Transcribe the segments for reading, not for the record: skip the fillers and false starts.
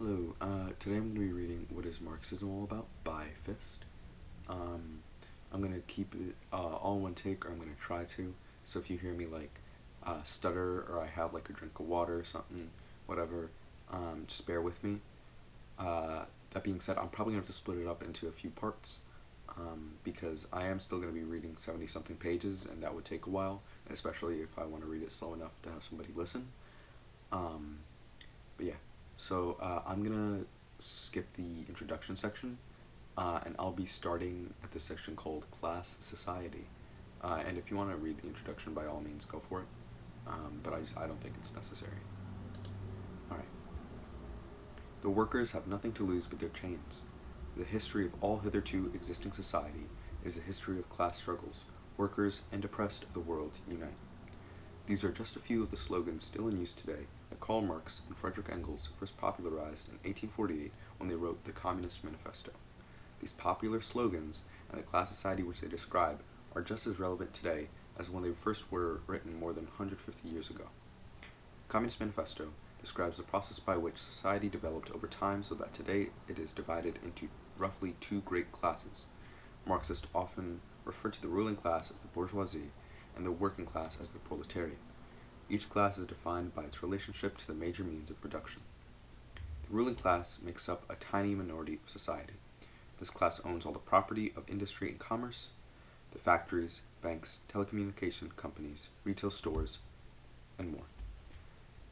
Hello, today I'm going to be reading What is Marxism All About by Fist. I'm going to keep it all in one take, or I'm going to try to. So if you hear me stutter, or I have like a drink of water or something, whatever, just bear with me. That being said, I'm probably going to have to split it up into a few parts, because I am still going to be reading 70 something pages, and that would take a while, especially if I want to read it slow enough to have somebody listen. But yeah. So I'm gonna skip the introduction section, and I'll be starting at the section called Class Society. And if you want to read the introduction, by all means, go for it. But I don't think it's necessary. All right. The workers have nothing to lose but their chains. The history of all hitherto existing society is a history of class struggles. Workers and oppressed of the world unite. These are just a few of the slogans still in use today that Karl Marx and Friedrich Engels first popularized in 1848 when they wrote the Communist Manifesto. These popular slogans and the class society which they describe are just as relevant today as when they first were written more than 150 years ago. The Communist Manifesto describes the process by which society developed over time so that today it is divided into roughly two great classes. Marxists often refer to the ruling class as the bourgeoisie and the working class as the proletariat. Each class is defined by its relationship to the major means of production. The ruling class makes up a tiny minority of society. This class owns all the property of industry and commerce, the factories, banks, telecommunication companies, retail stores, and more.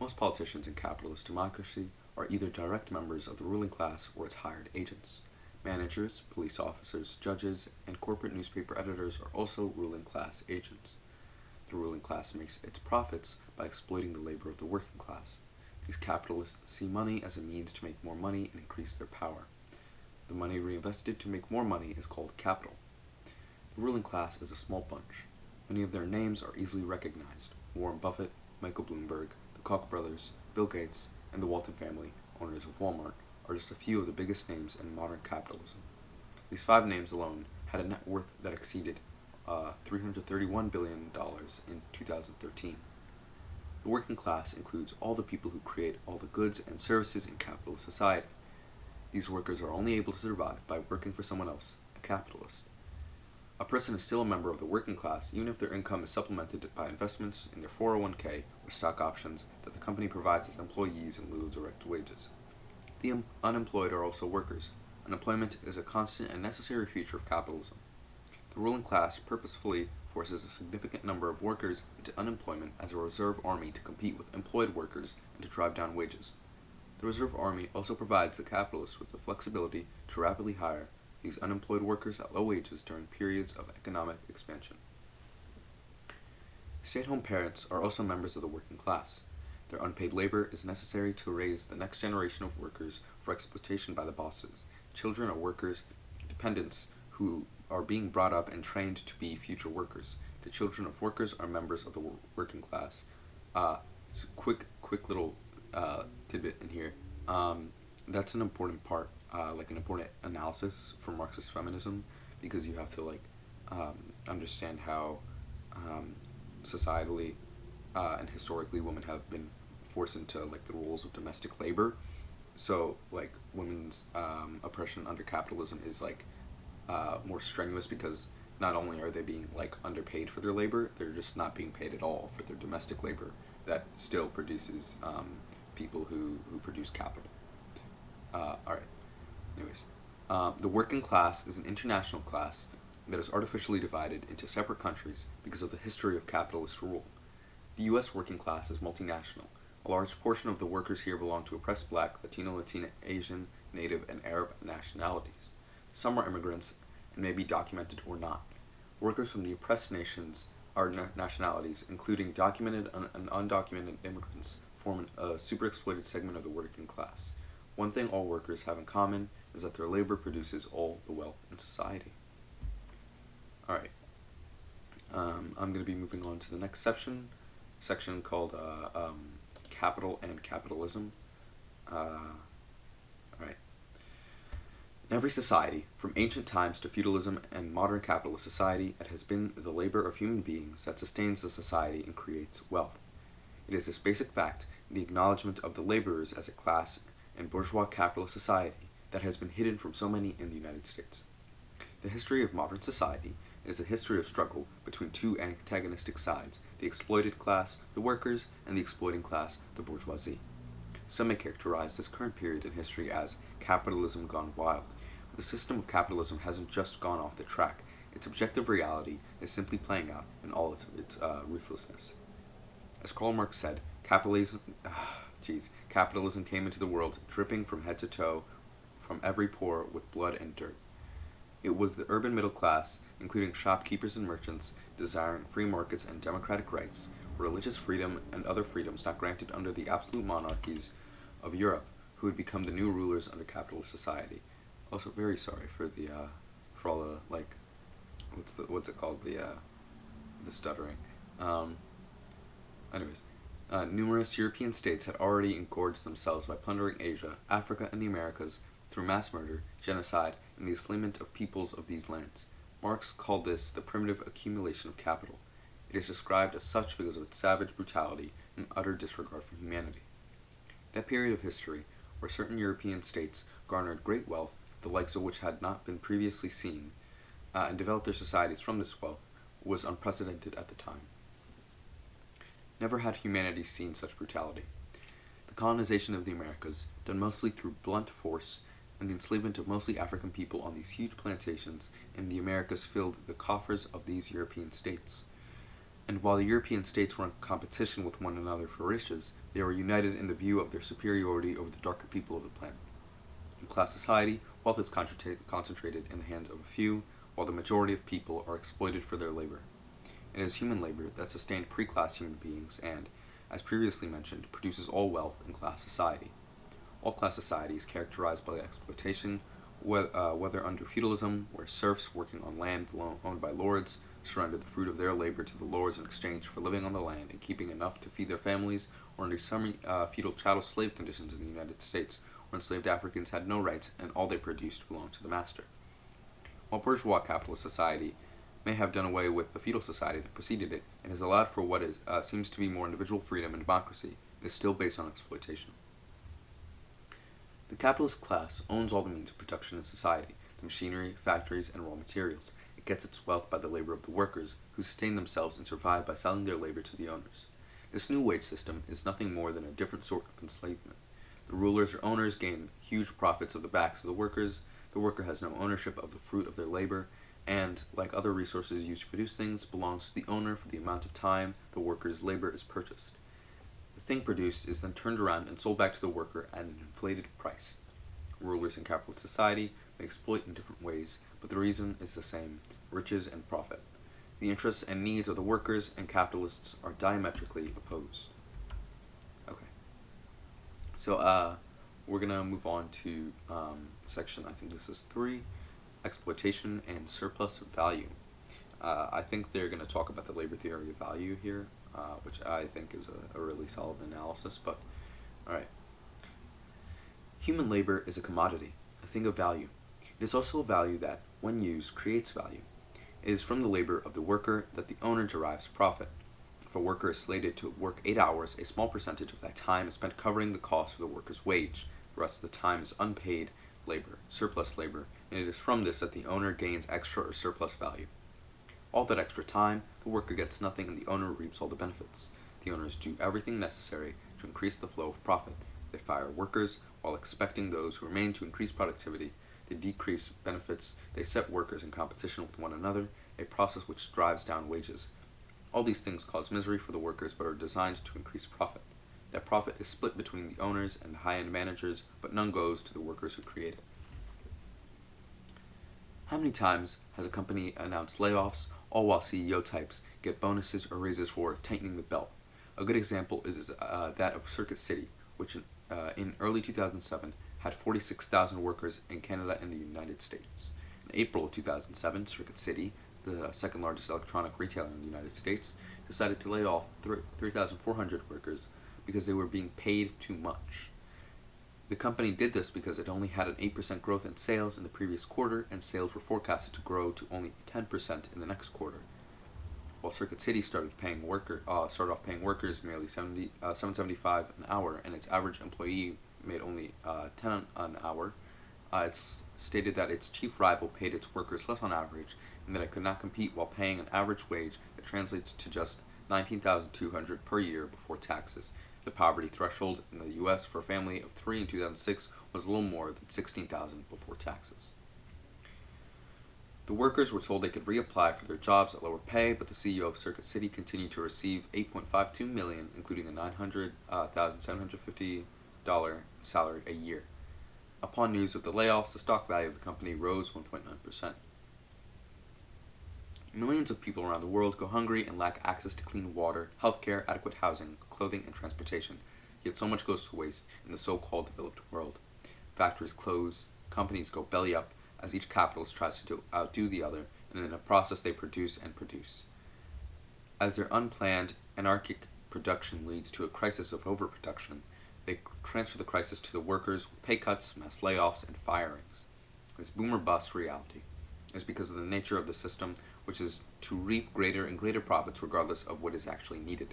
Most politicians in capitalist democracy are either direct members of the ruling class or its hired agents. Managers, police officers, judges, and corporate newspaper editors are also ruling class agents. The ruling class makes its profits by exploiting the labor of the working class. These capitalists see money as a means to make more money and increase their power. The money reinvested to make more money is called capital. The ruling class is a small bunch. Many of their names are easily recognized: Warren Buffett, Michael Bloomberg, the Koch brothers, Bill Gates, and the Walton family, owners of Walmart, are just a few of the biggest names in modern capitalism. These 5 names alone had a net worth that exceeded $331 billion in 2013. The working class includes all the people who create all the goods and services in capitalist society. These workers are only able to survive by working for someone else, a capitalist. A person is still a member of the working class even if their income is supplemented by investments in their 401k or stock options that the company provides its employees in lieu of direct wages. The unemployed are also workers. Unemployment is a constant and necessary feature of capitalism. The ruling class purposefully forces a significant number of workers into unemployment as a reserve army to compete with employed workers and to drive down wages. The reserve army also provides the capitalists with the flexibility to rapidly hire these unemployed workers at low wages during periods of economic expansion. Stay-at-home parents are also members of the working class. Their unpaid labor is necessary to raise the next generation of workers for exploitation by the bosses. Children are workers, dependents who are being brought up and trained to be future workers. The children of workers are members of the working class. Quick little tidbit in here. That's an important part, like an important analysis for Marxist feminism, because you have to understand how societally and historically women have been forced into the roles of domestic labor. So women's oppression under capitalism is more strenuous because not only are they being underpaid for their labor, they're just not being paid at all for their domestic labor that still produces people who produce capital. Alright, anyways. The working class is an international class that is artificially divided into separate countries because of the history of capitalist rule. The U.S. working class is multinational. A large portion of the workers here belong to oppressed Black, Latino, Latina, Asian, Native, and Arab nationalities. Some are immigrants and may be documented or not. Workers from the oppressed nations are nationalities, including documented and undocumented immigrants, form a super-exploited segment of the working class. One thing all workers have in common is that their labor produces all the wealth in society. Alright. I'm going to be moving on to the next section called Capital and Capitalism. Alright. In every society, from ancient times to feudalism and modern capitalist society, it has been the labor of human beings that sustains the society and creates wealth. It is this basic fact, the acknowledgement of the laborers as a class and bourgeois capitalist society that has been hidden from so many in the United States. The history of modern society is the history of struggle between two antagonistic sides, the exploited class, the workers, and the exploiting class, the bourgeoisie. Some may characterize this current period in history as capitalism gone wild. But the system of capitalism hasn't just gone off the track. Its objective reality is simply playing out in all of its ruthlessness. As Karl Marx said, capitalism came into the world dripping from head to toe from every pore with blood and dirt. It was the urban middle class, including shopkeepers and merchants, desiring free markets and democratic rights, religious freedom and other freedoms not granted under the absolute monarchies of Europe, who would become the new rulers under capitalist society. Also, very sorry for for all the what's it called, the stuttering. Anyways, numerous European states had already engorged themselves by plundering Asia, Africa, and the Americas through mass murder, genocide, and the enslavement of peoples of these lands. Marx called this the primitive accumulation of capital. It is described as such because of its savage brutality and utter disregard for humanity. That period of history, where certain European states garnered great wealth, the likes of which had not been previously seen, and developed their societies from this wealth, was unprecedented at the time. Never had humanity seen such brutality. The colonization of the Americas, done mostly through blunt force, and the enslavement of mostly African people on these huge plantations in the Americas filled the coffers of these European states. And while the European states were in competition with one another for riches, they were united in the view of their superiority over the darker people of the planet. In class society, wealth is concentrated in the hands of a few, while the majority of people are exploited for their labor. It is human labor that sustained pre-class human beings and, as previously mentioned, produces all wealth in class society. All class society is characterized by exploitation, whether under feudalism, where serfs working on land owned by lords surrender the fruit of their labor to the lords in exchange for living on the land and keeping enough to feed their families, or under semi-feudal chattel slave conditions in the United States, where enslaved Africans had no rights and all they produced belonged to the master. While bourgeois capitalist society may have done away with the feudal society that preceded it and has allowed for what seems to be more individual freedom and democracy, it is still based on exploitation. The capitalist class owns all the means of production in society, the machinery, factories, and raw materials. It gets its wealth by the labor of the workers, who sustain themselves and survive by selling their labor to the owners. This new wage system is nothing more than a different sort of enslavement. The rulers or owners gain huge profits of the backs of the workers, the worker has no ownership of the fruit of their labor, and, like other resources used to produce things, belongs to the owner for the amount of time the worker's labor is purchased. The thing produced is then turned around and sold back to the worker at an inflated price. Rulers in capitalist society may exploit in different ways, but the reason is the same: riches and profit. The interests and needs of the workers and capitalists are diametrically opposed. Okay. So, we're gonna move on to section, I think this is 3, exploitation and surplus value. I think they're gonna talk about the labor theory of value here, which I think is a really solid analysis, but alright. Human labor is a commodity, a thing of value. It is also a value that, when used, creates value. It is from the labor of the worker that the owner derives profit. If a worker is slated to work 8 hours, a small percentage of that time is spent covering the cost of the worker's wage. The rest of the time is unpaid labor, surplus labor, and it is from this that the owner gains extra or surplus value. All that extra time, the worker gets nothing and the owner reaps all the benefits. The owners do everything necessary to increase the flow of profit. They fire workers while expecting those who remain to increase productivity. They decrease benefits. They set workers in competition with one another, a process which drives down wages. All these things cause misery for the workers but are designed to increase profit. That profit is split between the owners and the high-end managers, but none goes to the workers who create it. How many times has a company announced layoffs, all while CEO types get bonuses or raises for tightening the belt? A good example is that of Circuit City, which in early 2007 had 46,000 workers in Canada and the United States. In April of 2007, Circuit City, the second largest electronic retailer in the United States, decided to lay off 3,400 workers because they were being paid too much. The company did this because it only had an 8% growth in sales in the previous quarter, and sales were forecasted to grow to only 10% in the next quarter. While Circuit City started off paying workers merely $7.75 an hour, and its average employee made only $10 an hour. It's stated that its chief rival paid its workers less on average, and that it could not compete while paying an average wage that translates to just $19,200 per year before taxes. The poverty threshold in the U.S. for a family of three in 2006 was a little more than $16,000 before taxes. The workers were told they could reapply for their jobs at lower pay, but the CEO of Circuit City continued to receive $8.52 million, including a $900,750 salary a year. Upon news of the layoffs, the stock value of the company rose 1.9%. Millions of people around the world go hungry and lack access to clean water, healthcare, adequate housing, clothing, and transportation. Yet so much goes to waste in the so-called developed world. Factories close, companies go belly up, as each capitalist tries to outdo the other, and in a process they produce and produce. As their unplanned, anarchic production leads to a crisis of overproduction, they transfer the crisis to the workers with pay cuts, mass layoffs, and firings. This boom-or-bust reality is because of the nature of the system, which is to reap greater and greater profits regardless of what is actually needed.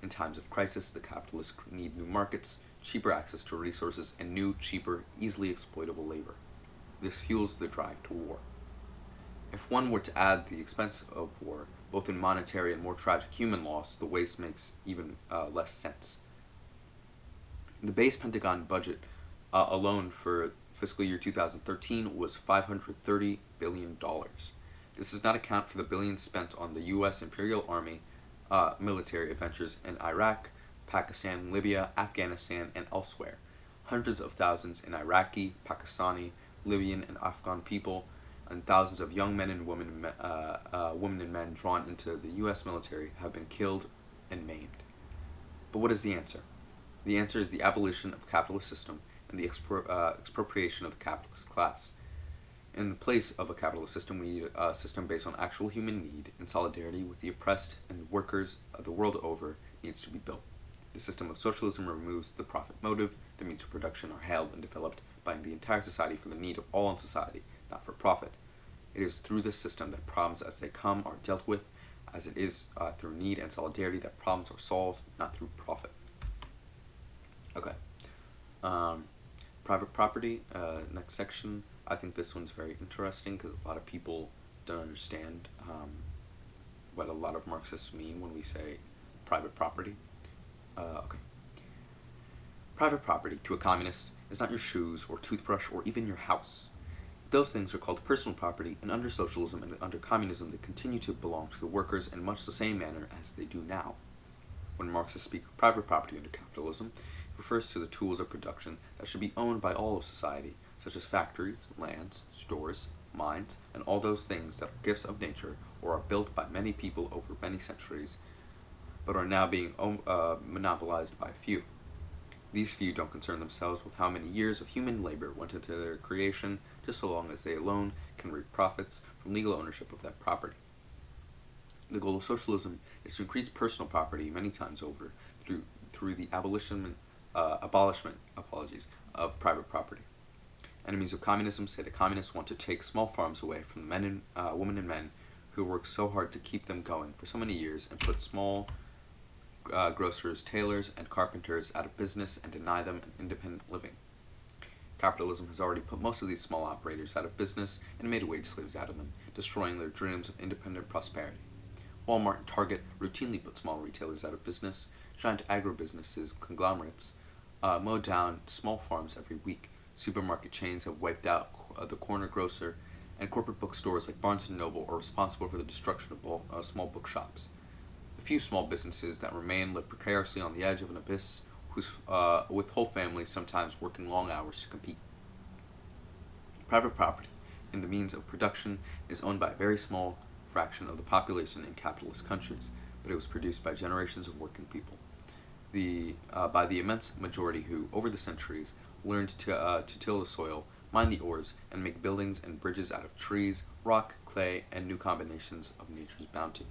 In times of crisis, the capitalists need new markets, cheaper access to resources, and new, cheaper, easily exploitable labor. This fuels the drive to war. If one were to add the expense of war, both in monetary and more tragic human loss, the waste makes even less sense. The base Pentagon budget alone for fiscal year 2013 was $530 billion. This does not account for the billions spent on the U.S. Imperial Army military adventures in Iraq, Pakistan, Libya, Afghanistan, and elsewhere. Hundreds of thousands in Iraqi, Pakistani, Libyan, and Afghan people, and thousands of young men and women and men drawn into the U.S. military have been killed and maimed. But what is the answer? The answer is the abolition of the capitalist system and the expropriation of the capitalist class. In the place of a capitalist system, we need a system based on actual human need, in solidarity with the oppressed and workers the world over needs to be built. The system of socialism removes the profit motive. The means of production are held and developed by the entire society for the need of all in society, not for profit. It is through this system that problems as they come are dealt with, as it is through need and solidarity that problems are solved, not through profit. Okay. Private property, next section. I think this one's very interesting because a lot of people don't understand what a lot of Marxists mean when we say private property. Okay. Private property, to a communist, is not your shoes or toothbrush or even your house. Those things are called personal property, and under socialism and under communism they continue to belong to the workers in much the same manner as they do now. When Marxists speak of private property under capitalism, it refers to the tools of production that should be owned by all of society, such as factories, lands, stores, mines, and all those things that are gifts of nature or are built by many people over many centuries, but are now being monopolized by a few. These few don't concern themselves with how many years of human labor went into their creation, just so long as they alone can reap profits from legal ownership of that property. The goal of socialism is to increase personal property many times over through the abolishment of private property. Enemies of communism say the communists want to take small farms away from the men and women and men who work so hard to keep them going for so many years and put small grocers, tailors, and carpenters out of business and deny them an independent living. Capitalism has already put most of these small operators out of business and made wage slaves out of them, destroying their dreams of independent prosperity. Walmart and Target routinely put small retailers out of business. Giant agribusinesses, conglomerates, mow down small farms every week. Supermarket chains have wiped out the corner grocer, and corporate bookstores like Barnes & Noble are responsible for the destruction of small bookshops. The few small businesses that remain live precariously on the edge of an abyss, with whole families sometimes working long hours to compete. Private property, in the means of production, is owned by a very small fraction of the population in capitalist countries, but it was produced by generations of working people. By the immense majority who, over the centuries, learned to till the soil, mine the ores, and make buildings and bridges out of trees, rock, clay, and new combinations of nature's bounty.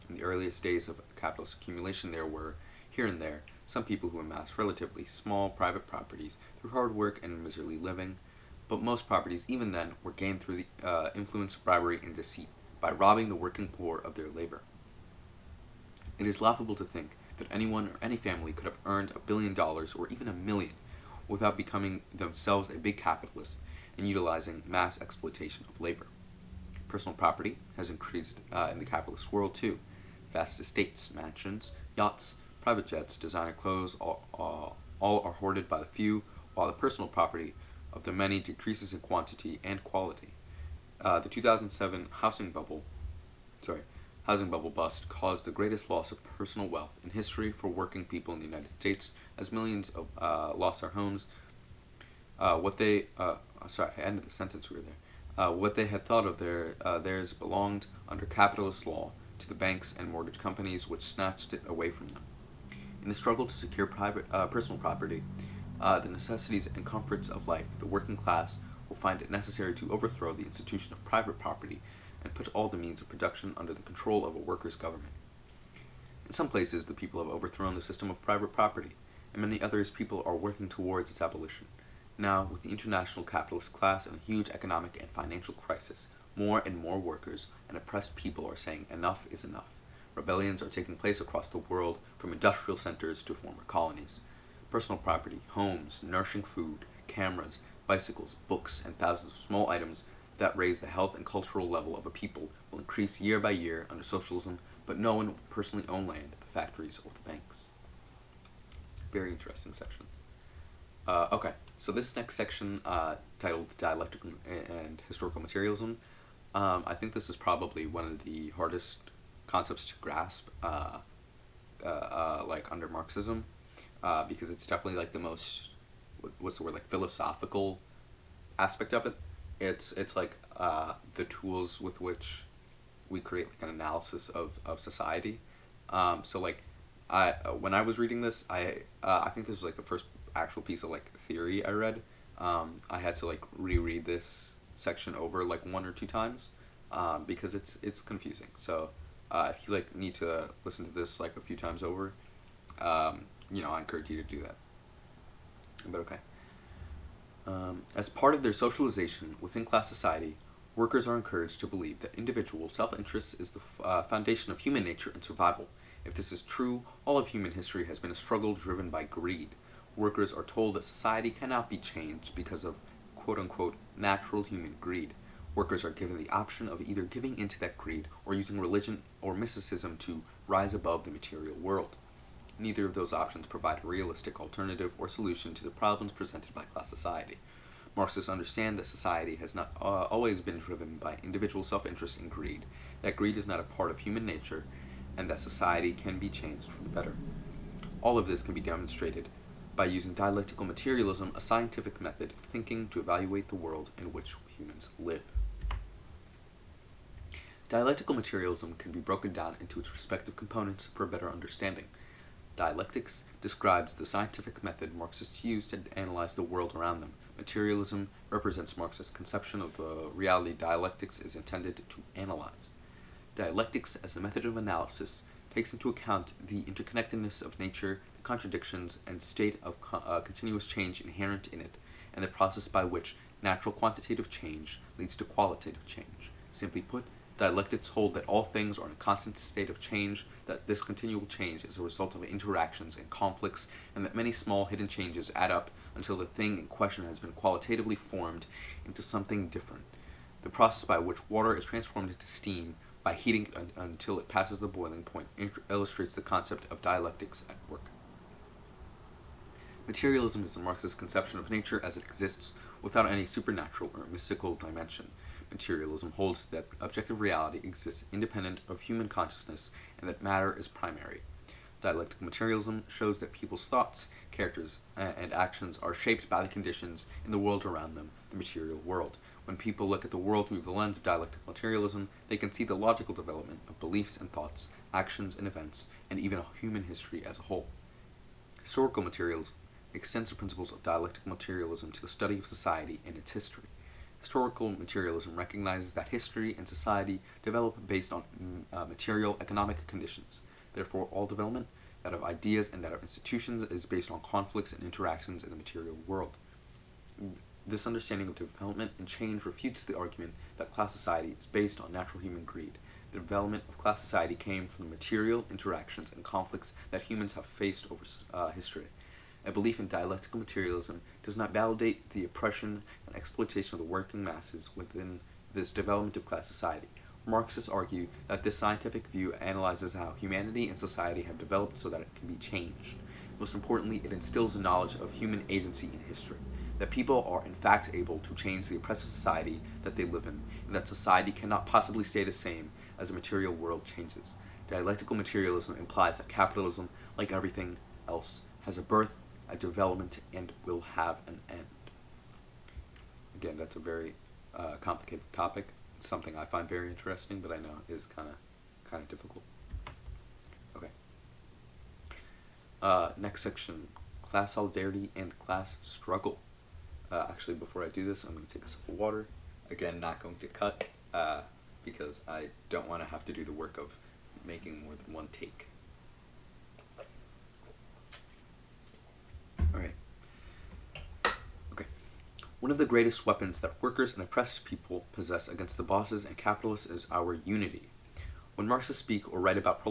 In the earliest days of capitalist accumulation there were, here and there, some people who amassed relatively small private properties through hard work and miserly living, but most properties, even then, were gained through the influence of bribery and deceit, by robbing the working poor of their labor. It is laughable to think that anyone or any family could have earned $1 billion or even $1 million without becoming themselves a big capitalist and utilizing mass exploitation of labor. Personal property has increased in the capitalist world too. Vast estates, mansions, yachts, private jets, designer clothes, all are hoarded by the few, while the personal property of the many decreases in quantity and quality. The 2007 housing bubble bust caused the greatest loss of personal wealth in history for working people in the United States, as millions lost their homes. I ended the sentence. We were there. What they had thought of theirs belonged under capitalist law to the banks and mortgage companies, which snatched it away from them. In the struggle to secure personal property, the necessities and comforts of life, the working class will find it necessary to overthrow the institution of private property and put all the means of production under the control of a workers' government. In some places, the people have overthrown the system of private property. In many others, people are working towards its abolition. Now, with the international capitalist class in a huge economic and financial crisis, more and more workers and oppressed people are saying enough is enough. Rebellions are taking place across the world, from industrial centers to former colonies. Personal property, homes, nourishing food, cameras, bicycles, books, and thousands of small items that raise the health and cultural level of a people will increase year by year under socialism, but no one will personally own land, the factories, or the banks. Very interesting section. Okay, so this next section, titled Dialectic and Historical Materialism, I think this is probably one of the hardest concepts to grasp, under Marxism, because it's definitely like the most, what's the word, like philosophical aspect of it. It's like the tools with which we create like an analysis of society. When I was reading this, I think this was like the first actual piece of like theory I read. I had to like reread this section over like 1 or 2 times, because it's confusing. So if you like need to listen to this like a few times over, I encourage you to do that. But okay. As part of their socialization within class society, workers are encouraged to believe that individual self-interest is the foundation of human nature and survival. If this is true, all of human history has been a struggle driven by greed. Workers are told that society cannot be changed because of quote-unquote natural human greed. Workers are given the option of either giving into that greed or using religion or mysticism to rise above the material world. Neither of those options provide a realistic alternative or solution to the problems presented by class society. Marxists understand that society has not always been driven by individual self-interest and greed, that greed is not a part of human nature, and that society can be changed for the better. All of this can be demonstrated by using dialectical materialism, a scientific method of thinking to evaluate the world in which humans live. Dialectical materialism can be broken down into its respective components for a better understanding. Dialectics describes the scientific method Marxists use to analyze the world around them. Materialism represents Marxist conception of the reality dialectics is intended to analyze. Dialectics, as a method of analysis, takes into account the interconnectedness of nature, the contradictions and state of continuous change inherent in it, and the process by which natural quantitative change leads to qualitative change. Simply put, dialectics hold that all things are in a constant state of change, that this continual change is a result of interactions and conflicts, and that many small hidden changes add up until the thing in question has been qualitatively formed into something different. The process by which water is transformed into steam by heating it until it passes the boiling point illustrates the concept of dialectics at work. Materialism is a Marxist conception of nature as it exists without any supernatural or mystical dimension. Materialism holds that objective reality exists independent of human consciousness and that matter is primary. Dialectical materialism shows that people's thoughts, characters, and actions are shaped by the conditions in the world around them, the material world. When people look at the world through the lens of dialectical materialism, they can see the logical development of beliefs and thoughts, actions and events, and even a human history as a whole. Historical materialism extends the principles of dialectical materialism to the study of society and its history. Historical materialism recognizes that history and society develop based on material economic conditions. Therefore, all development, that of ideas and that of institutions, is based on conflicts and interactions in the material world. This understanding of development and change refutes the argument that class society is based on natural human greed. The development of class society came from the material interactions and conflicts that humans have faced over history. A belief in dialectical materialism does not validate the oppression and exploitation of the working masses within this development of class society. Marxists argue that this scientific view analyzes how humanity and society have developed so that it can be changed. Most importantly, it instills a knowledge of human agency in history, that people are in fact able to change the oppressive society that they live in, and that society cannot possibly stay the same as the material world changes. Dialectical materialism implies that capitalism, like everything else, has a birth, a development, and will have an end. Again, that's a very complicated topic. It's something I find very interesting, but I know is kind of difficult. Okay. Next section, class solidarity and class struggle. Actually, before I do this, I'm going to take a sip of water. Again, not going to cut because I don't want to have to do the work of making more than one take. Alright. Okay. One of the greatest weapons that workers and oppressed people possess against the bosses and capitalists is our unity. When Marxists speak or write about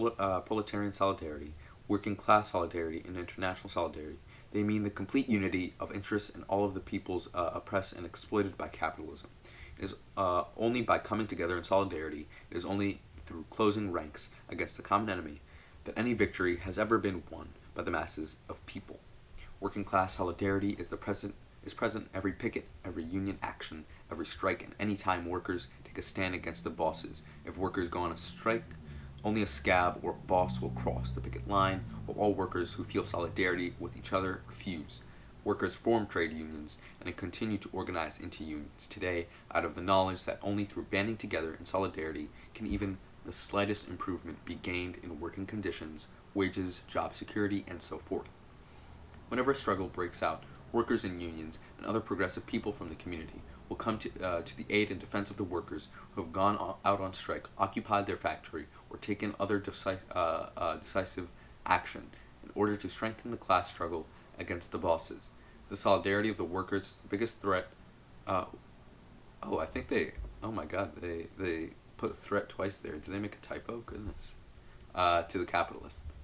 proletarian solidarity, working class solidarity, and international solidarity, they mean the complete unity of interests in all of the peoples oppressed and exploited by capitalism. It is only by coming together in solidarity, it is only through closing ranks against the common enemy, that any victory has ever been won by the masses of people. Working class solidarity is present in every picket, every union action, every strike, and any time workers take a stand against the bosses. If workers go on a strike, only a scab or boss will cross the picket line, while all workers who feel solidarity with each other refuse. Workers form trade unions and continue to organize into unions today out of the knowledge that only through banding together in solidarity can even the slightest improvement be gained in working conditions, wages, job security, and so forth. Whenever a struggle breaks out, workers in unions and other progressive people from the community will come to the aid and defense of the workers who have gone out on strike, occupied their factory, or taken other decisive action in order to strengthen the class struggle against the bosses. The solidarity of the workers is the biggest threat. Oh my god, they put threat twice there. Did they make a typo? Goodness. To the capitalists.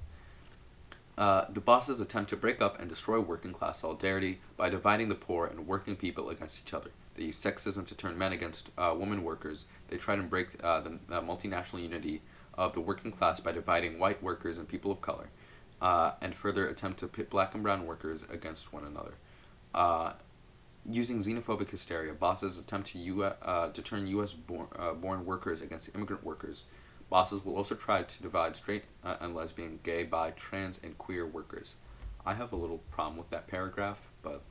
The bosses attempt to break up and destroy working class solidarity by dividing the poor and working people against each other. They use sexism to turn men against women workers. They try to break the multinational unity of the working class by dividing white workers and people of color, and further attempt to pit black and brown workers against one another. Using xenophobic hysteria, bosses attempt to turn U.S. born workers against immigrant workers. Bosses will also try to divide straight and lesbian, gay, bi, trans, and queer workers. I have a little problem with that paragraph, but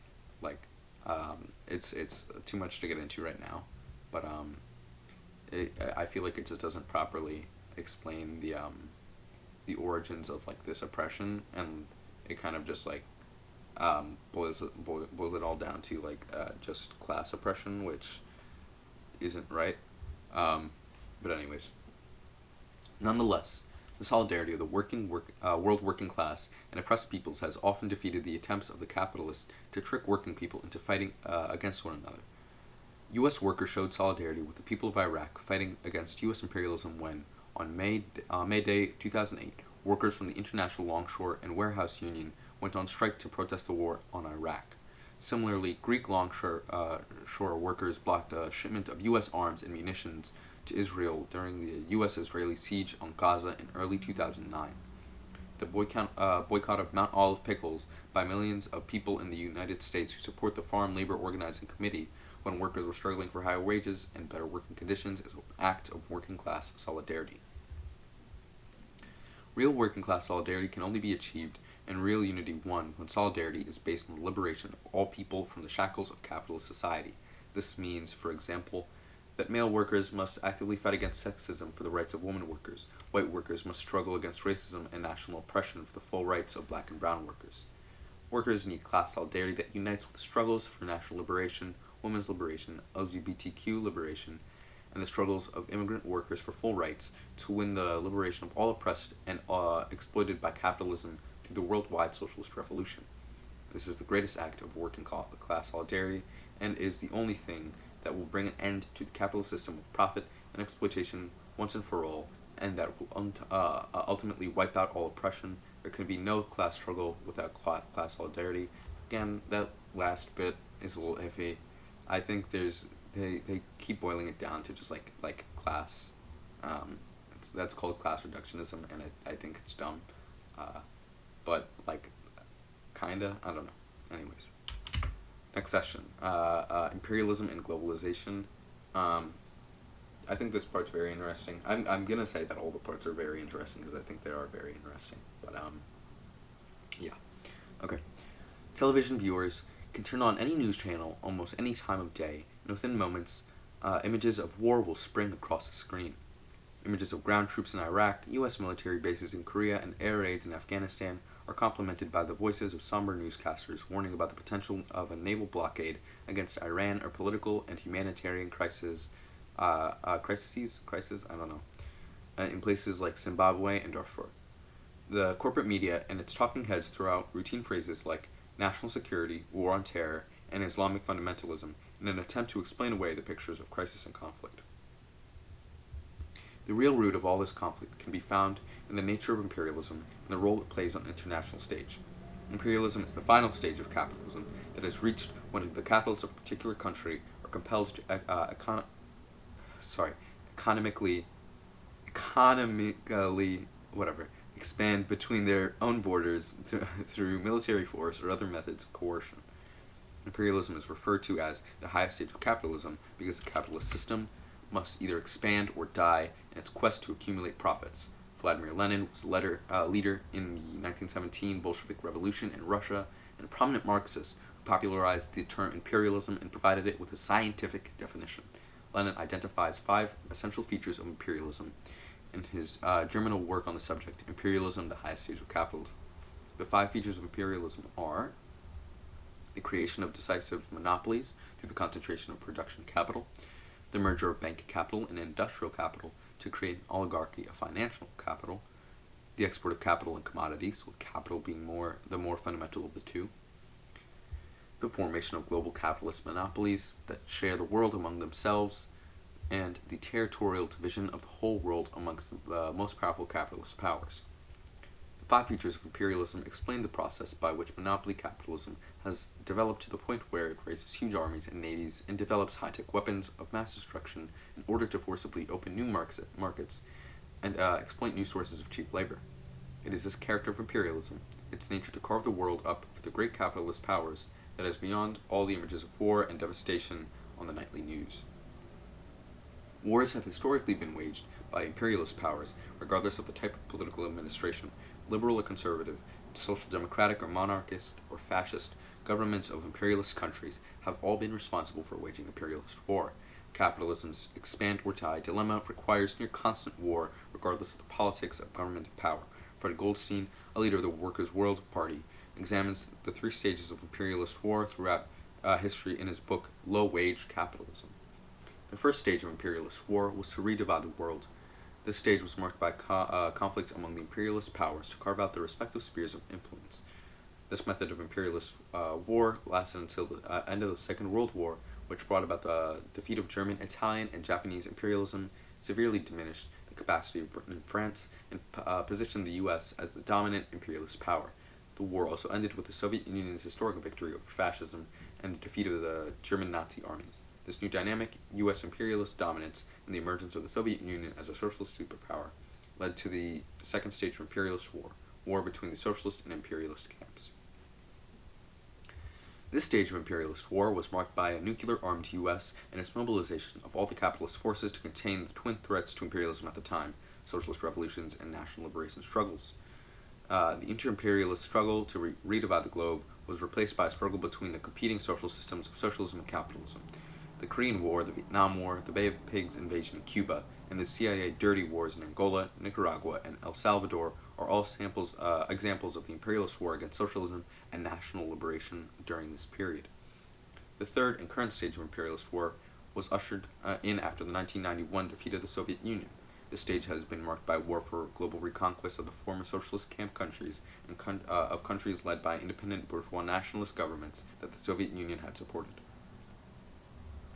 it's too much to get into right now. But I feel like it just doesn't properly explain the origins of this oppression, and it kind of just boils it all down to just class oppression, which isn't right. But anyways. Nonetheless, the solidarity of the world working class and oppressed peoples has often defeated the attempts of the capitalists to trick working people into fighting against one another. U.S. workers showed solidarity with the people of Iraq fighting against U.S. imperialism when, on May Day 2008, workers from the International Longshore and Warehouse Union went on strike to protest the war on Iraq. Similarly, Greek longshore workers blocked a shipment of U.S. arms and munitions to Israel during the U.S.-Israeli siege on Gaza in early 2009. The boycott of Mount Olive pickles by millions of people in the United States who support the Farm Labor Organizing Committee when workers were struggling for higher wages and better working conditions is an act of working class solidarity. Real working class solidarity can only be achieved and real unity won when solidarity is based on the liberation of all people from the shackles of capitalist society. This means, for example, that male workers must actively fight against sexism for the rights of women workers. White workers must struggle against racism and national oppression for the full rights of black and brown workers. Workers need class solidarity that unites with the struggles for national liberation, women's liberation, LGBTQ liberation, and the struggles of immigrant workers for full rights to win the liberation of all oppressed and exploited by capitalism through the worldwide socialist revolution. This is the greatest act of working class solidarity and is the only thing that will bring an end to the capitalist system of profit and exploitation once and for all, and that will ultimately wipe out all oppression, There can be no class struggle without class solidarity. Again, that last bit is a little iffy. I think they keep boiling it down to just like class. That's called class reductionism, and I think it's dumb. But like, kinda, I don't know. Anyways, next session, imperialism and globalization. I think this part's very interesting. I'm gonna say that all the parts are very interesting because I think they are very interesting. But yeah. Okay. Television viewers can turn on any news channel almost any time of day, and within moments, images of war will spring across the screen. Images of ground troops in Iraq, U.S. military bases in Korea, and air raids in Afghanistan are complemented by the voices of somber newscasters warning about the potential of a naval blockade against Iran or political and humanitarian crises, I don't know, in places like Zimbabwe and Darfur. The corporate media and its talking heads throw out routine phrases like national security, war on terror, and Islamic fundamentalism in an attempt to explain away the pictures of crisis and conflict. The real root of all this conflict can be found in the nature of imperialism and the role it plays on the international stage. Imperialism is the final stage of capitalism that is reached when the capitalists of a particular country are compelled to economically expand between their own borders through military force or other methods of coercion. Imperialism is referred to as the highest stage of capitalism because the capitalist system must either expand or die in its quest to accumulate profits. Vladimir Lenin was a leader in the 1917 Bolshevik Revolution in Russia and a prominent Marxist who popularized the term imperialism and provided it with a scientific definition. Lenin identifies 5 essential features of imperialism in his germinal work on the subject, Imperialism, the Highest Stage of Capitalism. The 5 features of imperialism are the creation of decisive monopolies through the concentration of production capital, the merger of bank capital and industrial capital to create an oligarchy of financial capital, the export of capital and commodities, with capital being the more fundamental of the two, the formation of global capitalist monopolies that share the world among themselves, and the territorial division of the whole world amongst the most powerful capitalist powers. The 5 features of imperialism explain the process by which monopoly capitalism has developed to the point where it raises huge armies and navies and develops high-tech weapons of mass destruction in order to forcibly open new markets and exploit new sources of cheap labor. It is this character of imperialism, its nature to carve the world up for the great capitalist powers, that is beyond all the images of war and devastation on the nightly news. Wars have historically been waged by imperialist powers, regardless of the type of political administration, liberal or conservative, social democratic or monarchist or fascist. Governments of imperialist countries have all been responsible for waging imperialist war. Capitalism's expand or die dilemma requires near constant war, regardless of the politics of government power. Fred Goldstein, a leader of the Workers' World Party, examines the 3 stages of imperialist war throughout history in his book Low-Wage Capitalism. The first stage of imperialist war was to redivide the world. This stage was marked by conflict among the imperialist powers to carve out their respective spheres of influence. This method of imperialist war lasted until the end of the Second World War, which brought about the defeat of German, Italian, and Japanese imperialism, severely diminished the capacity of Britain and France, and positioned the U.S. as the dominant imperialist power. The war also ended with the Soviet Union's historic victory over fascism and the defeat of the German Nazi armies. This new dynamic, U.S. imperialist dominance, and the emergence of the Soviet Union as a socialist superpower led to the second stage of imperialist war between the socialist and imperialist camps. This stage of imperialist war was marked by a nuclear-armed U.S. and its mobilization of all the capitalist forces to contain the twin threats to imperialism at the time, socialist revolutions and national liberation struggles. The inter-imperialist struggle to redivide the globe was replaced by a struggle between the competing social systems of socialism and capitalism. The Korean War, the Vietnam War, the Bay of Pigs invasion in Cuba, and the CIA dirty wars in Angola, Nicaragua, and El Salvador are all examples of the imperialist war against socialism and national liberation during this period. The third and current stage of imperialist war was ushered in after the 1991 defeat of the Soviet Union. This stage has been marked by war for global reconquest of the former socialist camp countries and of countries led by independent bourgeois nationalist governments that the Soviet Union had supported.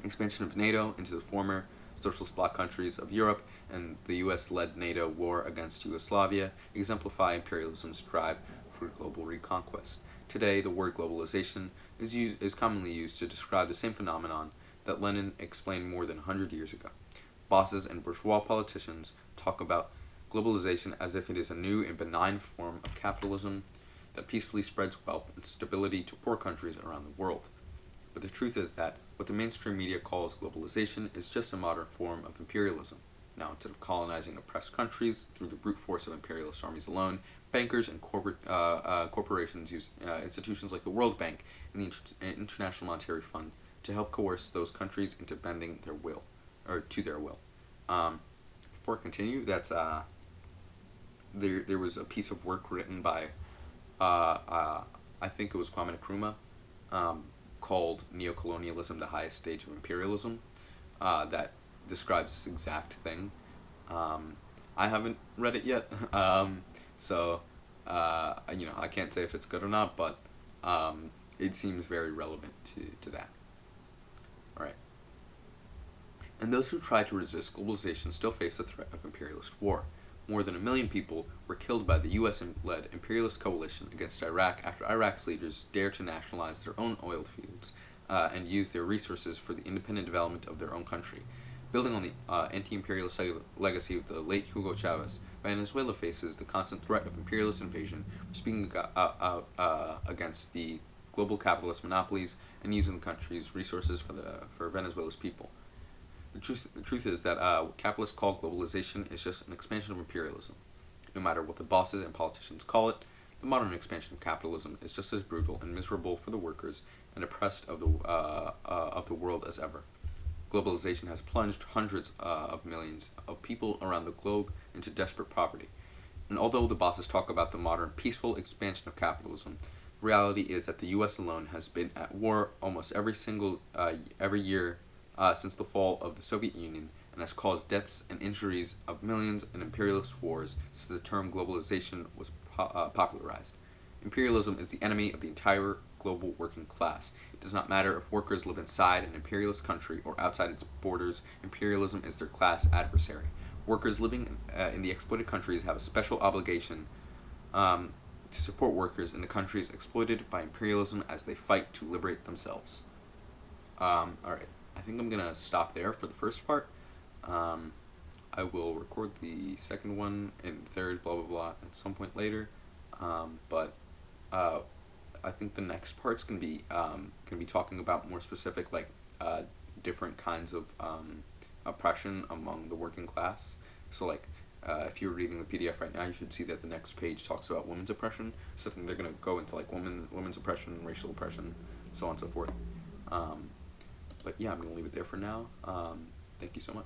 Expansion of NATO into the former socialist bloc countries of Europe and the US-led NATO war against Yugoslavia exemplify imperialism's drive for global reconquest. Today, the word globalization is commonly used to describe the same phenomenon that Lenin explained more than 100 years ago. Bosses and bourgeois politicians talk about globalization as if it is a new and benign form of capitalism that peacefully spreads wealth and stability to poor countries around the world. But the truth is that what the mainstream media calls globalization is just a modern form of imperialism. Now, instead of colonizing oppressed countries through the brute force of imperialist armies alone, bankers and corporations use institutions like the World Bank and the International Monetary Fund to help coerce those countries into bending their will, or to their will. Before I continue, there was a piece of work written by I think it was Kwame Nkrumah, called Neocolonialism, the Highest Stage of Imperialism, that describes this exact thing. I haven't read it yet, so I can't say if it's good or not, but it seems very relevant to that. Alright. And those who try to resist globalization still face the threat of imperialist war. More than 1 million people were killed by the US-led imperialist coalition against Iraq after Iraq's leaders dared to nationalize their own oil fields and use their resources for the independent development of their own country. Building on the anti-imperialist legacy of the late Hugo Chavez, Venezuela faces the constant threat of imperialist invasion, speaking out against the global capitalist monopolies and using the country's resources for Venezuela's people. The truth is that what capitalists call globalization is just an expansion of imperialism. No matter what the bosses and politicians call it, the modern expansion of capitalism is just as brutal and miserable for the workers and oppressed of the world as ever. Globalization has plunged hundreds of millions of people around the globe into desperate poverty. And although the bosses talk about the modern peaceful expansion of capitalism, the reality is that the US alone has been at war almost every year since the fall of the Soviet Union, and has caused deaths and injuries of millions in imperialist wars since the term globalization was popularized. Imperialism is the enemy of the entire global working class. It does not matter if workers live inside an imperialist country or outside its borders, imperialism is their class adversary. Workers living in the exploited countries have a special obligation to support workers in the countries exploited by imperialism as they fight to liberate themselves. Alright. I think I'm going to stop there for the first part. I will record the second one and third, blah, blah, blah, at some point later. But I think the next part's going to be talking about more specific, different kinds of oppression among the working class. So, if you're reading the PDF right now, you should see that the next page talks about women's oppression. So I think they're going to go into, women's oppression, racial oppression, so on and so forth. But yeah, I'm going to leave it there for now. Thank you so much.